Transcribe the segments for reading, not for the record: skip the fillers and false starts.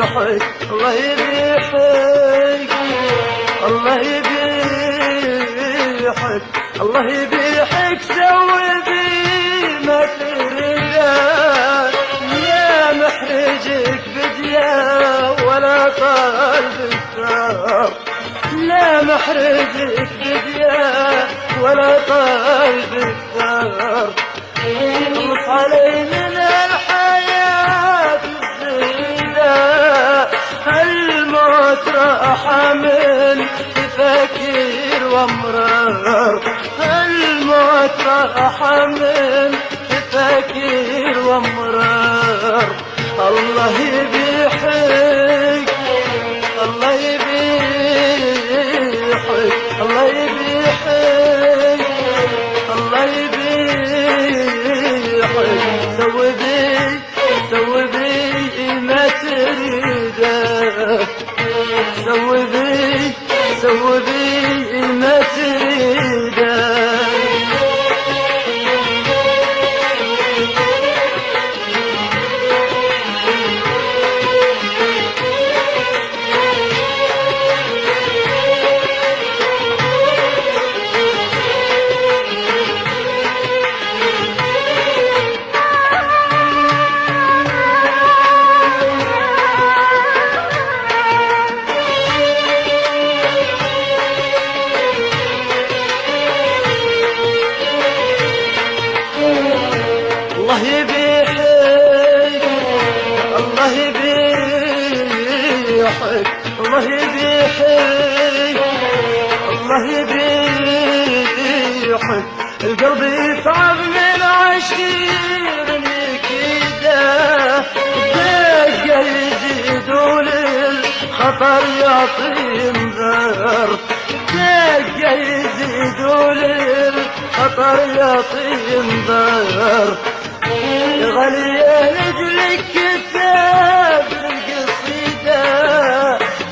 الله يبيحك الله يبيحك الله يبيحك سوي بي ما تريده يا محرجك بديا ولا طالب الثار لا محرجك بديا ولا طالب الثار خلص علي من الحياة الزينة الموت راح من تفكير وامرار الموت راح من تفكير وامرار الله يبيحك الله يبيحك الله يبيحك الله يبيحك سوي بي ما تريده سوي بي ما تريده الله يبيحك الله يبيحك الله يبيحك الله يبيحك القلب يتعب من عشير كده دقة يزيدوا للخطر يعطي انذار دقة يزيدوا للخطر يعطي انذار غالية رجلك كتاب القصيدة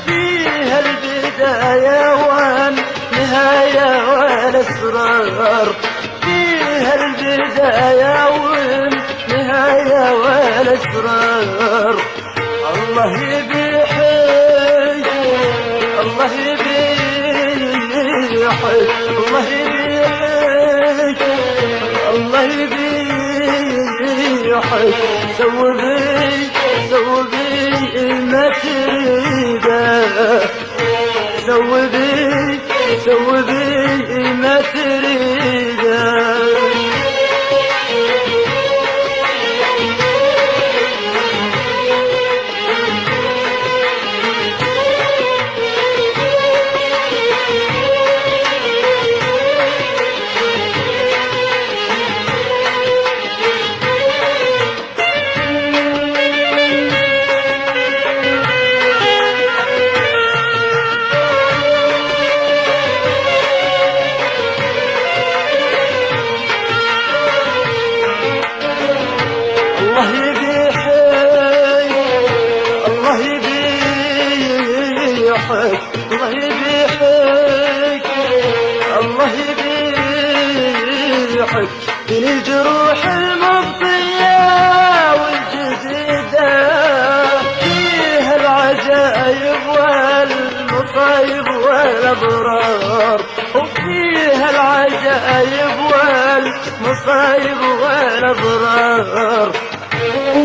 فيها البداية والنهاية والأسرار فيها البداية والنهاية والأسرار الله يبيحك الله يبيحك الله يبيحك الله يبيحك سوي بي ما تريده سوي بي ما تريده الله يبيحك الله يبيحك الله يبيحك الله يبيحك من الجروح المبطية والجديدة فيها العجائب والمصايب والأبرار وفيها العجائب والمصايب والأبرار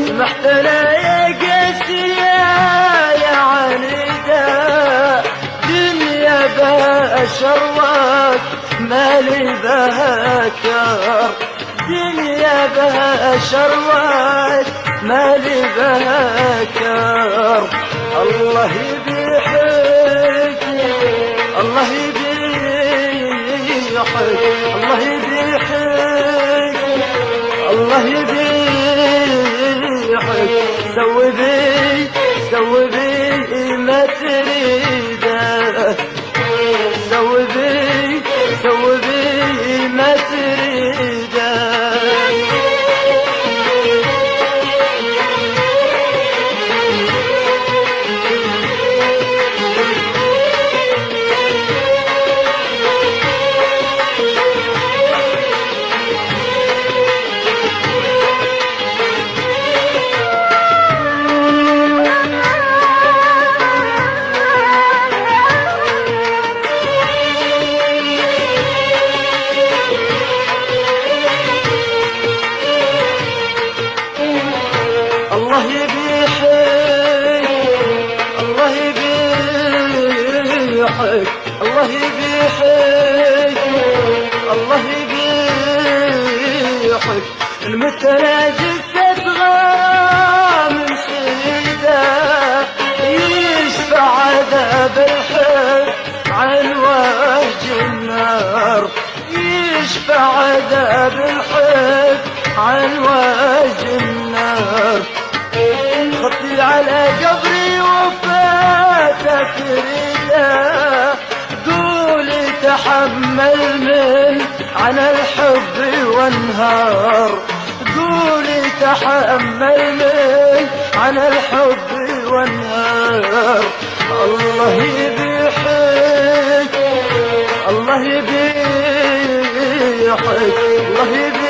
سمحت لا يا قاسية يا عنيدة دنيا بها شروات مالي بها كار دنيا بها شروات مالي بها كار الله يبيحك الله يبيحك الله يبيحك الله يبيحك سوي بي ما تريده سوي بي ما تريده يبيحك الله يبيحك الله يبيحك المتناجد تتغام شديدة يشفع عذاب الحب عن وجه النار يشفع عذاب الحب عن وجه النار خطي على قبري وفاتك ريده قولي تحمل من عن الحب وانهار قولي تحمل من عن الحب وانهار الله يبيحك الله يبيحك الله يبيحك